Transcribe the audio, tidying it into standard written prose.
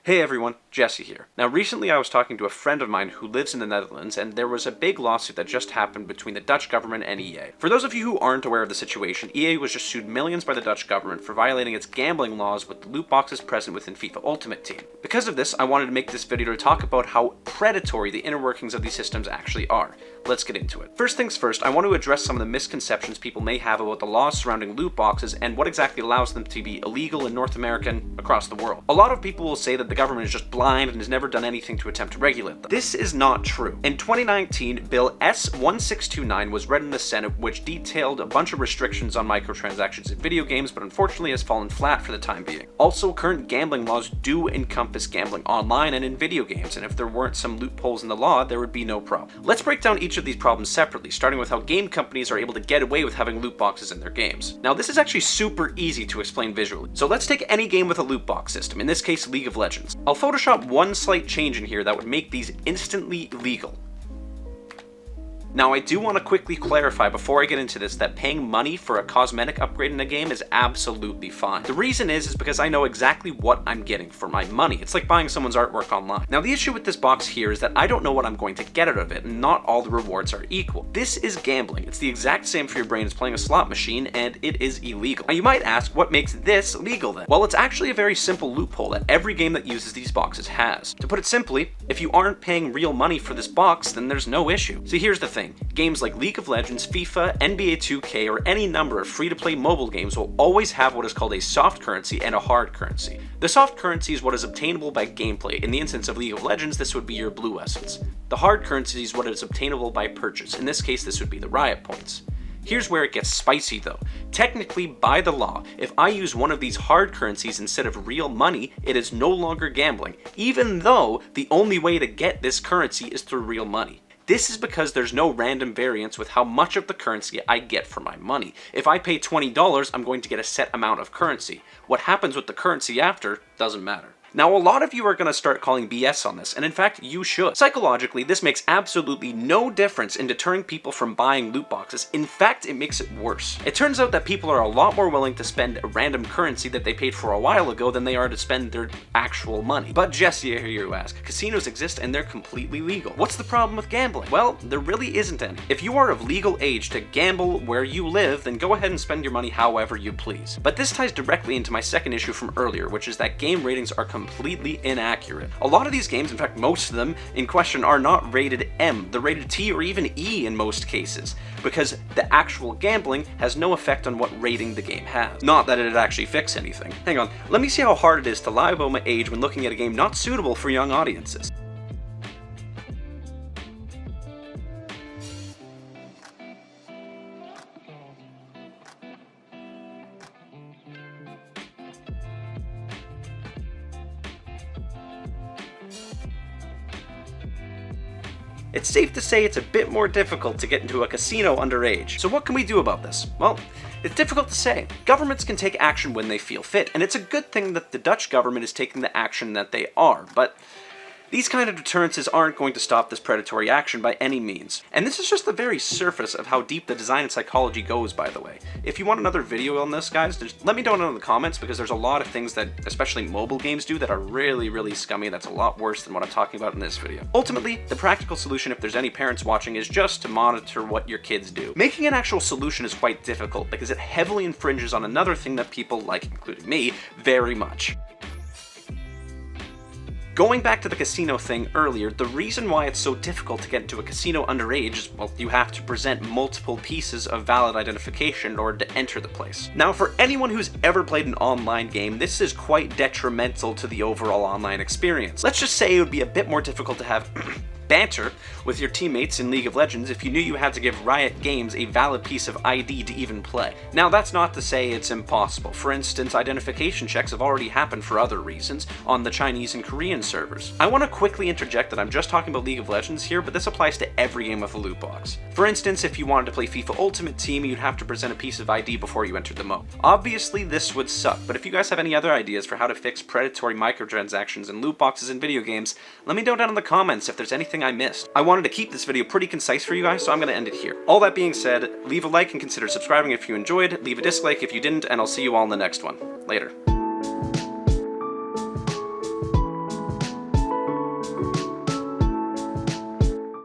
Hey everyone, Jesse here. Now recently I was talking to a friend of mine who lives in the Netherlands, and there was a big lawsuit that just happened between the Dutch government and EA. For those of you who aren't aware of the situation, EA was just sued millions by the Dutch government for violating its gambling laws with the loot boxes present within FIFA Ultimate Team. Because of this, I wanted to make this video to talk about how predatory the inner workings of these systems actually are. Let's get into it. First things first, I want to address some of the misconceptions people may have about the laws surrounding loot boxes and what exactly allows them to be illegal in North America and across the world. A lot of people will say that the government is just blind and has never done anything to attempt to regulate them. This is not true. In 2019, Bill S-1629 was read in the Senate, which detailed a bunch of restrictions on microtransactions in video games, but unfortunately has fallen flat for the time being. Also, current gambling laws do encompass gambling online and in video games, and if there weren't some loopholes in the law, there would be no problem. Let's break down each of these problems separately, starting with how game companies are able to get away with having loot boxes in their games. Now, this is actually super easy to explain visually. So let's take any game with a loot box system, in this case League of Legends. I'll Photoshop one slight change in here that would make these instantly legal. Now, I do want to quickly clarify before I get into this that paying money for a cosmetic upgrade in a game is absolutely fine. The reason is because I know exactly what I'm getting for my money. It's like buying someone's artwork online. Now, the issue with this box here is that I don't know what I'm going to get out of it, and not all the rewards are equal. This is gambling. It's the exact same for your brain as playing a slot machine, and it is illegal. Now, you might ask, what makes this legal then? Well, it's actually a very simple loophole that every game that uses these boxes has. To put it simply, if you aren't paying real money for this box, then there's no issue. See, here's the thing. Games like League of Legends, FIFA, NBA 2K, or any number of free-to-play mobile games will always have what is called a soft currency and a hard currency. The soft currency is what is obtainable by gameplay. In the instance of League of Legends, this would be your blue essence. The hard currency is what is obtainable by purchase. In this case, this would be the riot points. Here's where it gets spicy though. Technically, by the law, if I use one of these hard currencies instead of real money, it is no longer gambling, even though the only way to get this currency is through real money. This is because there's no random variance with how much of the currency I get for my money. If I pay $20, I'm going to get a set amount of currency. What happens with the currency after doesn't matter. Now, a lot of you are going to start calling BS on this, and in fact, you should. Psychologically, this makes absolutely no difference in deterring people from buying loot boxes. In fact, it makes it worse. It turns out that people are a lot more willing to spend a random currency that they paid for a while ago than they are to spend their actual money. But Jesse, I hear you ask, casinos exist and they're completely legal. What's the problem with gambling? Well, there really isn't any. If you are of legal age to gamble where you live, then go ahead and spend your money however you please. But this ties directly into my second issue from earlier, which is that game ratings are completely inaccurate. A lot of these games, in fact most of them in question, are not rated M. They're rated T or even E in most cases, because the actual gambling has no effect on what rating the game has. Not that it'd actually fix anything. Hang on, let me see how hard it is to lie about my age when looking at a game not suitable for young audiences. It's safe to say it's a bit more difficult to get into a casino underage. So what can we do about this? Well, it's difficult to say. Governments can take action when they feel fit, and it's a good thing that the Dutch government is taking the action that they are, but these kind of deterrences aren't going to stop this predatory action by any means. And this is just the very surface of how deep the design and psychology goes, by the way. If you want another video on this, guys, just let me know in the comments, because there's a lot of things that especially mobile games do that are really, really scummy. That's a lot worse than what I'm talking about in this video. Ultimately, the practical solution, if there's any parents watching, is just to monitor what your kids do. Making an actual solution is quite difficult because it heavily infringes on another thing that people like, including me, very much. Going back to the casino thing earlier, the reason why it's so difficult to get into a casino underage is, well, you have to present multiple pieces of valid identification in order to enter the place. Now, for anyone who's ever played an online game, this is quite detrimental to the overall online experience. Let's just say it would be a bit more difficult to have banter with your teammates in League of Legends if you knew you had to give Riot Games a valid piece of ID to even play. Now, that's not to say it's impossible. For instance, identification checks have already happened for other reasons on the Chinese and Korean servers. I want to quickly interject that I'm just talking about League of Legends here, but this applies to every game with a loot box. For instance, if you wanted to play FIFA Ultimate Team, you'd have to present a piece of ID before you entered the mode. Obviously, this would suck, but if you guys have any other ideas for how to fix predatory microtransactions and loot boxes in video games, let me know down in the comments if there's anything I missed. I wanted to keep this video pretty concise for you guys, so I'm going to end it here. All that being said, leave a like and consider subscribing if you enjoyed, leave a dislike if you didn't, and I'll see you all in the next one. Later.